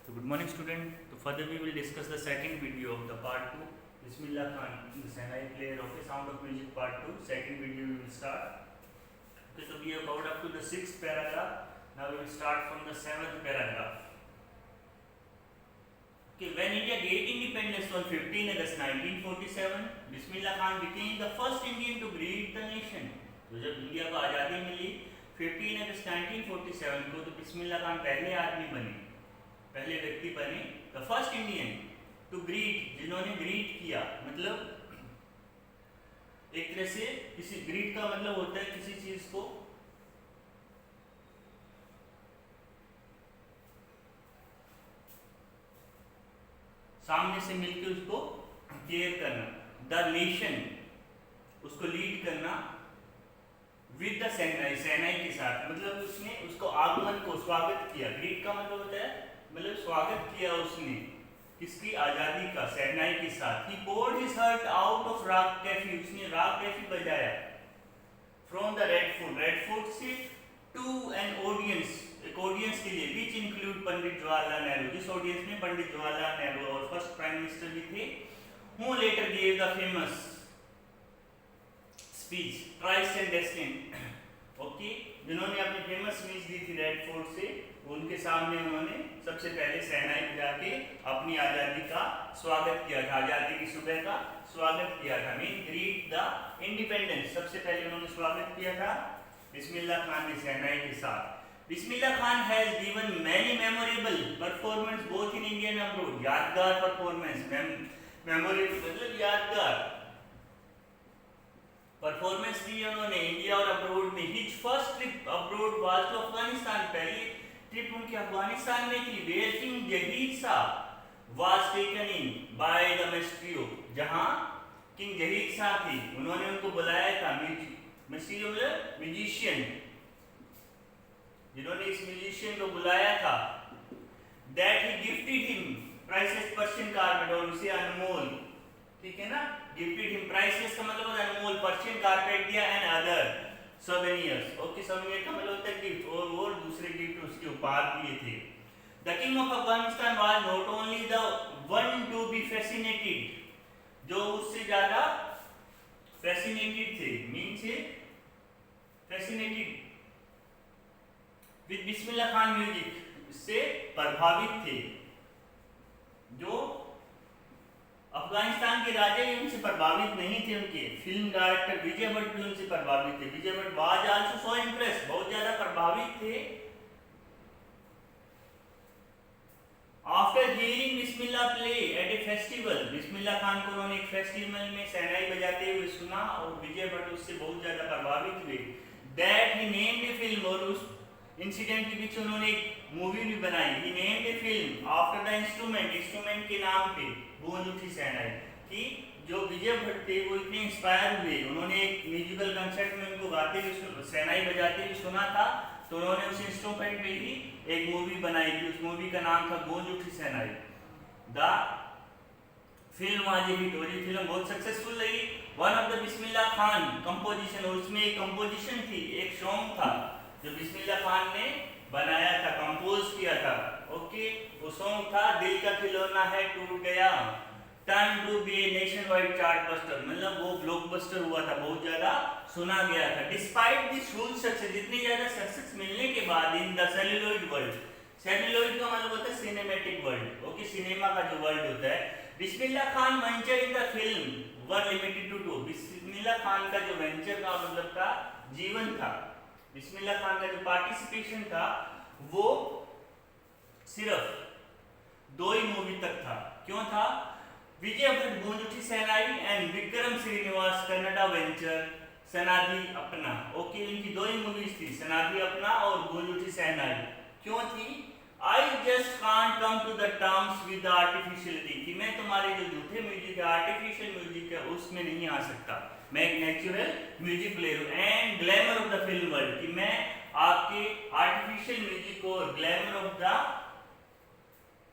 So good morning student. So further we will discuss the second video of the part 2. Bismillah Khan, the Senai player of the Sound of Music part 2. Second video we will start. Okay, so we have covered up to the 6th paragraph. Now we will start from the 7th paragraph. Okay, when India gained independence on 15 August 1947, Bismillah Khan became the first Indian to greet the nation. तो जब India को आज़ादी मिली 15 अगस्त 1947 को तो बिस्मिल्लाह खान पहले आदमी बने, पहले व्यक्ति बने, the first Indian to greet, जिन्होंने ग्रीट किया। मतलब एक तरह से किसी ग्रीट का मतलब होता है किसी चीज को सामने से मिलकर उसको केयर करना, द नेशन, उसको लीड करना विद द सेनाई, सेनाई के साथ। मतलब उसने उसको आगमन को स्वागत किया। ग्रीट का मतलब होता है मतलब स्वागत किया उसने किसकी, आजादी का, सेनाई के साथ। He poured his heart out of raag Kafi, उसने राग कैफी बजाया from the Red Fort, Red Fort से टू एन ऑडियंस, एक ऑडियंस के लिए, विच इंक्लूड पंडित जवाहरलाल नेहरू, जिस ऑडियंस में पंडित जवाहरलाल नेहरू और फर्स्ट प्राइम मिनिस्टर भी थे, who letter gave the famous speech tryst and destiny. Okay, जिन्होंने अपनी फेमस स्पीच दी थी रेड फोर्ट से, उनके सामने उन्होंने सबसे पहले सेनाई बजा के अपनी आज़ादी का स्वागत किया था, आज़ादी की सुबह का स्वागत किया था। मीन ग्रीट द इंडिपेंडेंस, सबसे पहले उन्होंने स्वागत किया था बिस्मिल्लाह खान ने सेनाई के साथ। Bismillah Khan has given many memorable performance both in India and abroad, यादगार परफॉर्मेंस, मेमोरेबल मतलब यादगार परफॉर्मेंस दी उन्होंने इंडिया और अब्रोड में। His first trip abroad was to Afghanistan, पहली ट्रिप उनकी अफगानिस्तान में थी। Where king Zahir Shah was taken in by the maestro, जहां किंग जहीर शाह थी, उन्होंने उनको बुलाया था। मेस्ट्रियो मतलब म्यूजिशियन, जिन्होंने इस म्यूजिशियन को बुलाया था। That he gifted him priceless Persian carpet, और उसे अनमोल, ठीक है ना, गिफ्टेड हिम, प्राइसलेस का मतलब होता है अनमोल, पर्शियन कारपेट दिया and other souvenirs. Okay, souvenir का मतलब होता है गिफ्ट, और दूसरे गिफ्ट उसके उपहार दिए थे। The king of Afghanistan was not only the one to be fascinated, जो उससे ज्यादा फैसिनेटेड थे, मीन से fascinated with Bismillah Khan music, इससे प्रभावित थे। जो अफगानिस्तान के राजा भी उनसे प्रभावित नहीं थे, उनके फिल्म डायरेक्टर विजय भट्ट भी उनसे प्रभावित थे। Vijay Bhatt was also so impressed, बहुत ज्यादा प्रभावित थे। After hearing Bismillah play at a festival, Bismillah Khan को उन्होंने एक फेस्टिवल में शहनाई बजाते हुए सुना और विजय भट्ट उससे बहुत ज्यादा प्रभावित हुए। That he named a film, और उस इंसिडेंट के पीछे उन्होंने एक मूवी भी बनाई। He named a film after the instrument, instrument के नाम पे गूंज उठी शहनाई। कि जो विजय भट्ट थे वो इतने इंस्पायर हुए, उन्होंने एक म्यूजिकल कंसर्ट में उनको गाते हुए शहनाई बजाते हुए सुना था, तो उन्होंने उस इंस्ट्रूमेंट पे ही एक मूवी बनाई थी। उस मूवी का नाम था गूंज उठी शहनाई। द फिल्म आज हिट हो रही, फिल्म बहुत सक्सेसफुल रही। One of the Bismillah Khan composition, और उसमें एक कंपोजिशन थी, एक सॉन्ग था जो बिस्मिल्लाह खान ने बनाया था, कंपोज किया था। ओके, वो सॉन्ग था दिल का खिलौना है टूट गया, turn to be a nationwide chart buster, मतलब वो ब्लॉकबस्टर हुआ था, बहुत ज्यादा सुना गया था। डिस्पाइट दिस फुल सक्सेस, इतनी ज्यादा सक्सेस मिलने के बाद in the celluloid world, celluloid का मतलब होता है सिनेमैटिक वर्ल्ड, ओके, सिनेमा का जो वर्ल्ड होता है। Bismillah Khan venture in the film were limited to two, Bismillah Khan का जो वेंचर का मतलब था, जीवन था, बिस्मिल्लाह खान का जो पार्टिसिपेशन था वो सिर्फ 2 ही मूवी तक था। क्यों था? विजय भट्ट गूंज उठी शहनाई एंड विक्रम श्रीनिवास कन्नड़ा वेंचर सनाधि अपना। ओके, इनकी 2 ही मूवीज थी, सनाधि अपना और गूंज उठी शहनाई। क्यों थी? I just can't come to the terms with the artificiality, कि मैं तुम्हारे जो झूठे म्यूजिक है, आर्टिफिशियल म्यूजिक है, उसमें नहीं आ सकता, मैं एक नेचुरल म्यूजिक प्लेयर हूं। And glamour of the film world, कि मैं आपके आर्टिफिशियल म्यूजिक को, glamour of the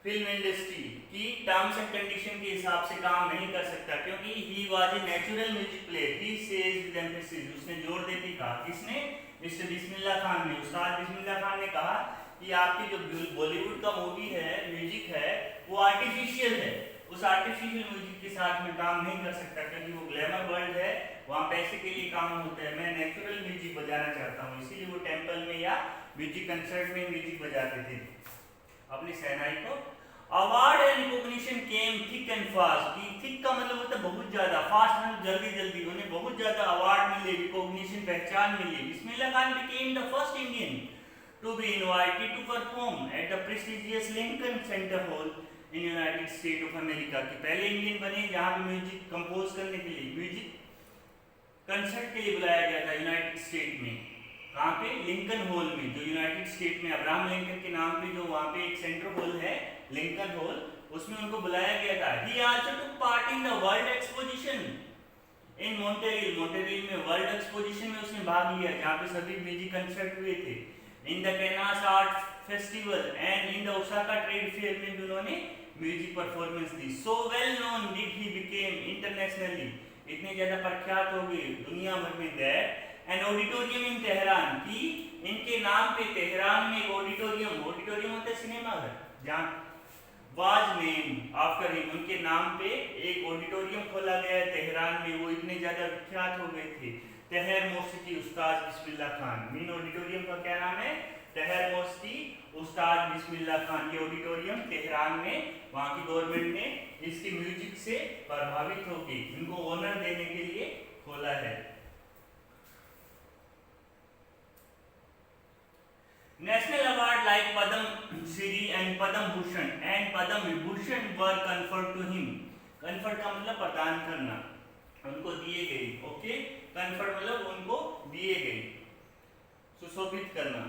film industry की टर्म्स एंड कंडीशन के हिसाब से काम नहीं कर सकता, क्योंकि he was a natural music player. He says with emphasis, उसने जोर देके कहा, किसने? मिस्टर बिस्मिल्लाह खान ने, उस्ताद बिस्मिल्लाह खान ने कहा कि आपकी जो बॉलीवुड का मूवी है, म्यूजिक है, वो आर्टिफिशियल है। उस आर्टिफिशियल म्यूजिक के साथ में काम नहीं कर सकता, क्योंकि वो ग्लैमर वर्ल्ड है, वहाँ पैसे के लिए काम होता है। मैं नेचुरल म्यूजिक बजाना चाहता हूँ, इसीलिए वो टेंपल में या म्यूजिक कंसर्ट में म्यूजिक बजाते थे अपनी सेनाई को। Award and recognition came thick and fast. Thick का मतलब होता है बहुत ज्यादा, फास्ट मतलब जल्दी जल्दी। उन्हें बहुत ज्यादा अवार्ड मिले, रिकॉग्निशन पहचान मिली। Bismillah Khan became the first Indian to be invited to perform at the prestigious Lincoln Center Hall in United States of America। कि पहले इंडियन बने जहाँ पे म्यूजिक कंपोज करने के लिए, म्यूजिक कंसर्ट के लिए बुलाया गया था यूनाइटेड स्टेट में। कहाँ पे? लिंकन हॉल में, जो यूनाइटेड स्टेट में अब्राहम लिंकन के नाम पे जो वहाँ पे एक सेंट्रल हॉल है, लिंकन हॉल, उसमें उनको बुलाया गया था। He also took part in the World Exposition in Montreal। Montreal में वर्ल्ड एक्सपोजिशन में उसने भाग लिया, जहाँ पे सभी म्यूजिक कंसर्ट हुए थे। In the Cannes Art Festival and in the Osaka Trade Fair में भी उन्होंने music performance the. So well known did he became internationally। इतने ज्यादा प्रख्यात हो गए दुनिया भर में that an auditorium in Tehran, कि इनके नाम पे तेहरान में एक ऑडिटोरियम होता है सिनेमा घर, जहाँ was named after him, उनके नाम पे एक ऑडिटोरियम खोला गया है तेहरान में। वो इतने ज्यादा विख्यात हो गए थे। तहर मोसिकी उस्ताद बिस्मिल्लाह खान, मेन ऑडिटोरियम का क्या नाम है? तहर मोसिकी उस्ताद बिस्मिल्लाह खान। ये ऑडिटोरियम तेहरान में, वहाँ की गवर्नमेंट ने इसकी म्यूजिक से प्रभावित होकर इनको ऑनर देने के लिए खोला है। National award like Padam Shri and Padam Bhushan and Padam Vibhushan were conferred to him। conferred का मतलब प्रदान करना, उनको दिए गए। ओके, conferred मतलब उनको दिए गए, सुशोभित करना।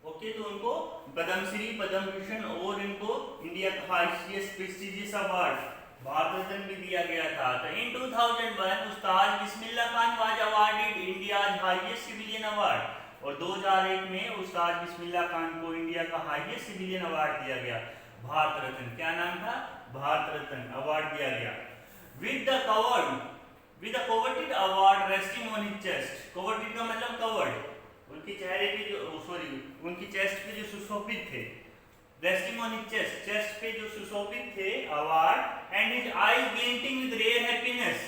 ओके, तो उनको पद्मश्री, पद्म भूषण और इनको इंडिया का highest prestigious award Bharat Ratna भी दिया गया था। तो in 2001 Ustad Bismillah Khan was awarded India's highest civilian award. और 2001 में उस्ताद बिस्मिल्लाह खान को इंडिया का हाईएस्ट सिविलियन अवार्ड दिया गया, भारत रत्न। क्या नाम था? भारत रत्न अवार्ड दिया गया। With the coveted award resting on his chest. Coveted का मतलब कवर्ड, उनके चेहरे पे जो उनकी चेस्ट पे जो सुशोभित थे, resting on his chest, chest पे जो सुशोभित थे award. And his eyes glinting with rare happiness.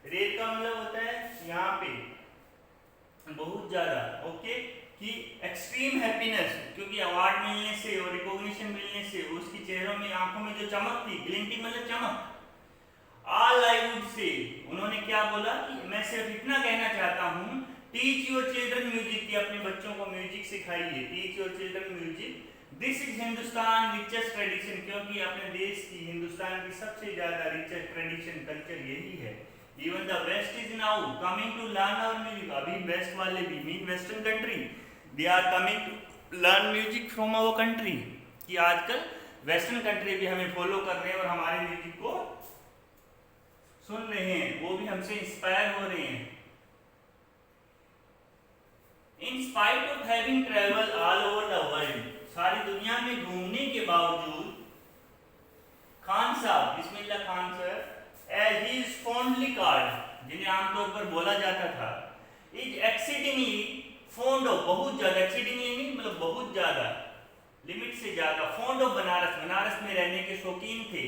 Rare का मतलब होता है यहाँ पे बहुत ज्यादा, ओके, कि एक्सट्रीम हैप्पीनेस, क्योंकि अवार्ड मिलने से और रिकॉग्निशन मिलने से उसकी चेहरों में, आंखों में जो चमक थी, ग्लिंटिंग मतलब चमक। ऑल आई वुड से, उन्होंने क्या बोला कि मैं सिर्फ इतना कहना चाहता हूँ, टीच योर चिल्ड्रन म्यूजिक, कि अपने बच्चों को म्यूजिक सिखाइए। Teach your children music. This is Hindustan richest tradition, क्योंकि अपने देश की, हिंदुस्तान की सबसे ज्यादा रिचेस्ट ट्रेडिशन, कल्चर यही है। Even the west is now coming to learn our music. अभी वेस्ट वाले भी, mean western country, they are coming to learn music from our country. कि आजकल वेस्टर्न कंट्री भी हमें फॉलो कर रहे हैं और हमारे म्यूजिक को सुन रहे हैं, वो भी हमसे इंस्पायर हो रहे हैं। In spite of having traveled all over the world, सारी दुनिया में घूमने के बावजूद Khan Sahab, Bismillah Khan sir, as he is fondly called, जिन्हें आमतौर पर बोला जाता था, is exceedingly fond of, बहुत ज्यादा, exceedingly नहीं मतलब बहुत ज्यादा, लिमिट से ज्यादा, fond of बनारस, बनारस में रहने के शौकीन थे।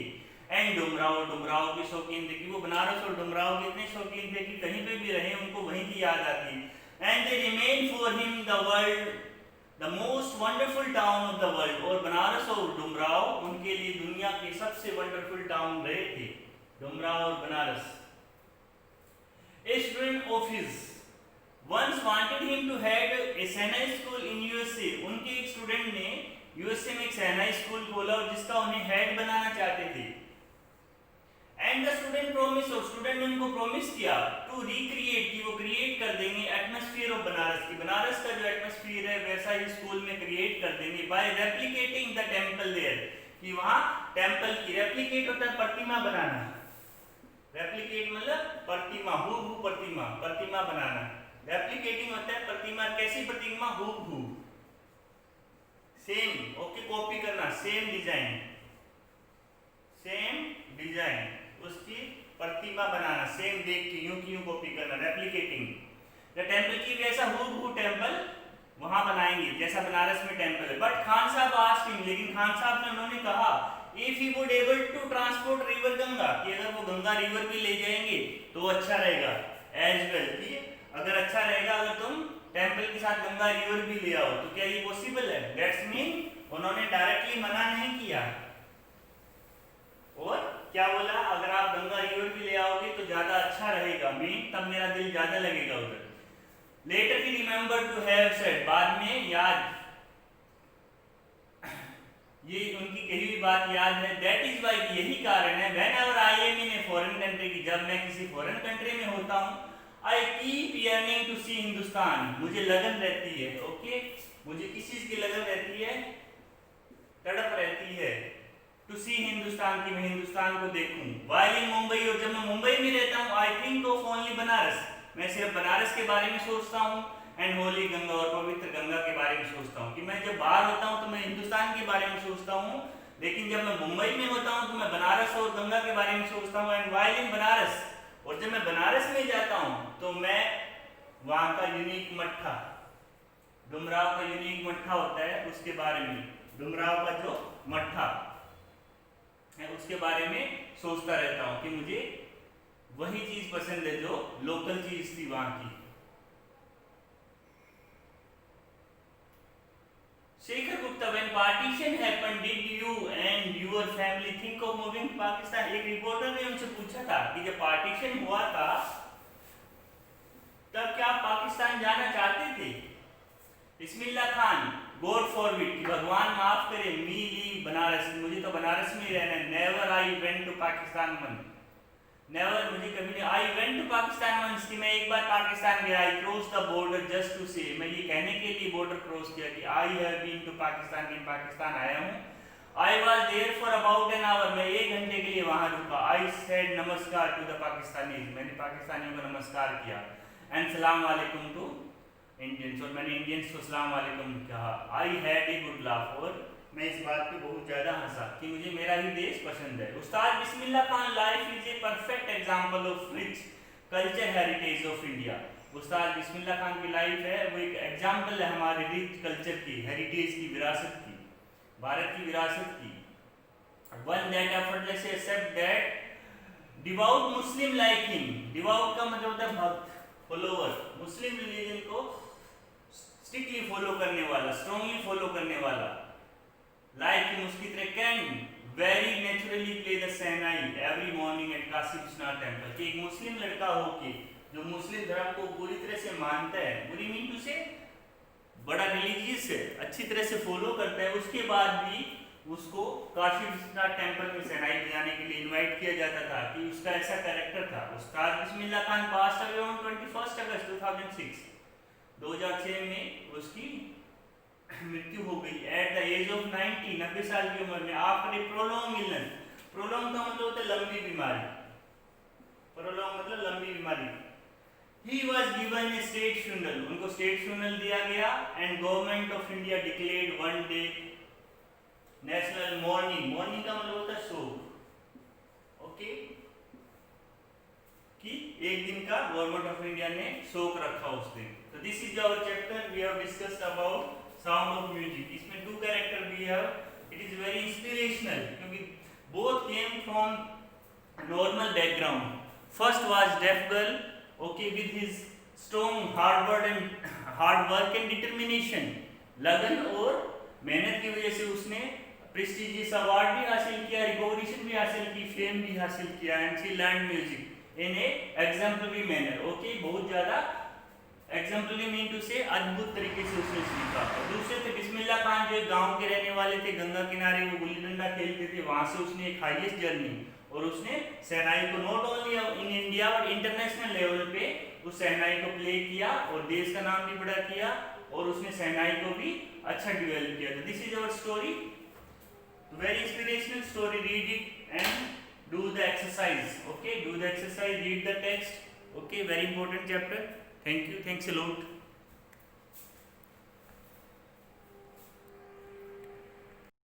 एंड डुमराव, डुमराव के शौकीन थे, कि वो बनारस और डुमराव के इतने शौकीन थे कि कहीं पे भी रहे उनको वहीं की याद आती। And they remained for him the most wonderful town of the world। और बनारस और डुमराव उनके लिए दुनिया के सबसे वंडरफुल टाउन रहे थे, डुमराव और Banaras. A student of his once wanted him to head a Sinai school in USA। उनके एक स्टूडेंट ने यूएसए में एक सैनाई स्कूल खोला और जिसका उन्हें हेड बनाना चाहते थे। एंड द स्टूडेंट प्रॉमिस, और स्टूडेंट ने उनको प्रॉमिस किया टू रिक्रिएट, कि वो क्रिएट कर देंगे एटमॉस्फेयर ऑफ बनारस, की बनारस का जो एटमॉस्फेयर है वैसा ही स्कूल में क्रिएट कर देंगे by replicating the temple there, कि वहां टेंपल की, रेप्लिकेट होता है प्रतिमा बनाना, रेप्लिकेट मतलब प्रतिमा, हूबहू प्रतिमा, प्रतिमा बनाना। रेप्लिकेटिंग होता है प्रतिमा, कैसी प्रतिमा? हूबहू, सेम, ओके, कॉपी करना, सेम डिजाइन, सेम डिजाइन, उसकी प्रतिमा बनाना, सेम देख के यूं की यूं कॉपी करना, रेप्लिकेटिंग। द टेम्पल की वैसा हूबहू टेम्पल वहां बनाएंगे जैसा बनारस में टेम्पल है। बट खान साहब आस्क्ड हिम, लेकिन खान साहब ने उन्होंने कहा if he would able to transport river Ganga, कि अगर वो गंगा रिवर भी ले जाएंगे तो अच्छा रहेगा एज वेल, कि अगर अच्छा रहेगा अगर तुम टेम्पल के साथ गंगा रिवर भी ले आओ, तो क्या ये पॉसिबल है? दैट्स मीन उन्होंने डायरेक्टली मना नहीं किया, और क्या बोला, अगर आप गंगा रिवर भी ले आओगे तो ज्यादा अच्छा रहेगा, मीन तब मेरा दिल ज्यादा लगेगा उधर। Later he remember to have said, बाद में याद, ये उनकी कही हुई बात याद है। दैट इज वाई, यही कारण है, when ever I am in a foreign country, की जब मैं किसी फॉरेन कंट्री में होता हूँ, आई कीप यर्निंग टू सी हिंदुस्तान, मुझे लगन रहती है, ओके, मुझे किस चीज की लगन रहती है, तड़प रहती है, टू सी हिंदुस्तान की, मैं हिंदुस्तान को देखूं। वाइल इन मुंबई, और जब मैं मुंबई में रहता हूँ, I think of only Banaras, मैं सिर्फ बनारस के बारे में सोचता हूँ, एंड होली गंगा, और पवित्र गंगा के बारे में सोचता हूँ, कि मैं जब बाहर होता हूँ तो मैं हिंदुस्तान के बारे में सोचता हूँ, लेकिन जब मैं मुंबई में होता हूँ तो मैं बनारस और गंगा के बारे में सोचता हूँ। एंड वाइल इन बनारस, और जब मैं बनारस में जाता हूँ तो मैं वहाँ का यूनिक मट्ठा, डुमराव का यूनिक मट्ठा होता है, उसके बारे में, डुमराव का जो मट्ठा है उसके बारे में सोचता रहता हूँ, कि मुझे वही चीज पसंद है जो लोकल चीज थी वहां की। Shekhar Gupta, when partition happened, did you and your family think of moving to Pakistan? एक रिपोर्टर ने उनसे पूछा था कि जब पार्टीशन हुआ था तब क्या आप पाकिस्तान जाना चाहते थे? बिस्मिल्लाह खान, गॉड फॉरबिड, कि भगवान माफ करे, मी लीव बनारस, मुझे तो बनारस में ही रहना है। Never I went to Pakistan one, never, मुझे कभी नहीं, I went to Pakistan once, कि मैं एक बार पाकिस्तान गया, I cross the border just to say, मैं ये कहने के लिए बॉर्डर क्रॉस किया कि I have been to Pakistan, कि पाकिस्तान आया हूँ। I was there for about an hour, मैं 1 घंटे के लिए वहां रुका। I said namaskar to the Pakistanis, मैंने पाकिस्तानियों को नमस्कार किया, एंड सलाम वालेकुम टू इंडियंस, और मैंने इंडियंस को सलाम वालेकुम कहा। I had a good laugh, और मैं इस बात पे बहुत ज्यादा हंसा कि मुझे मेरा ही देश पसंद है। Ustad Bismillah Khan life is a perfect example of rich culture heritage of India, Ustad Bismillah Khan की लाइफ है वो एक एग्जांपल है हमारे रिच कल्चर की, हेरिटेज की, विरासत की, भारत की विरासत की। One that effortlessly accept that devout Muslim like him, devout का मतलब होता है भक्त, फॉलोवर, मुस्लिम रिलीजन को स्ट्रिक्टली फॉलो करने वाला, स्ट्रांगली फॉलो करने वाला, लाइक हिम, उसकी तरह, can very naturally play the shehnai every morning at Kashi Vishwanath temple, कि एक मुस्लिम लड़का हो के जो मुस्लिम धर्म को पूरी तरह से मानता है, बुरी मीन टू से बड़ा रिलीजियस है, अच्छी तरह से फॉलो करता है, उसके बाद भी उसको काशी विश्वनाथ टेम्पल में शहनाई बजाने के लिए इनवाइट किया जाता था, कि उसका ऐसा कैरेक्टर था। उस्ताद Bismillah Khan pass away on 21 अगस्त 2006, 2006 में उसकी मृत्यु हो गई एट द एज ऑफ 90, 90 साल की उम्र में, after a prolong illness, prolong का मतलब होता है लंबी बीमारी, प्रोलॉन्ग मतलब लंबी बीमारी। He was given A state funeral, उनको स्टेट फ्यूनरल दिया गया, and government of India declared one day national morning, morning का मतलब होता है शोक, ओके, कि एक दिन का गवर्नमेंट ऑफ इंडिया ने शोक रखा उस दिन। तो this is our chapter, we have discussed about sound of music. इसमें 2 character we have, it is very inspirational, क्योंकि both came from normal background. First was deaf girl, okay, with his strong hard work and determination, लगन और मेहनत की वजह से उसने prestigious award भी हासिल किया, रिकॉग्निशन भी हासिल की, फेम भी हासिल किया, and she learn music in A exemplary manner, okay, बहुत ज्यादा एग्जाम्पलरी मीन टू से अद्भुत तरीके से उसने सीखा। और दूसरे थे बिस्मिल्लाह खान, जो गांव के रहने वाले थे, गंगा किनारे वो गुल्ली डंडा खेलते थे, वहां से उसने एक हाईएस्ट जर्नी, और उसने शहनाई को not only in India but international level पे उस शहनाई को प्ले किया, और देश का नाम भी बड़ा किया, और उसने शहनाई को भी अच्छा डेवलप किया। तो this is our story, very inspirational story, read it and do the exercise, okay, do the exercise, read the text, okay, very important chapter. Thank you, thanks a lot.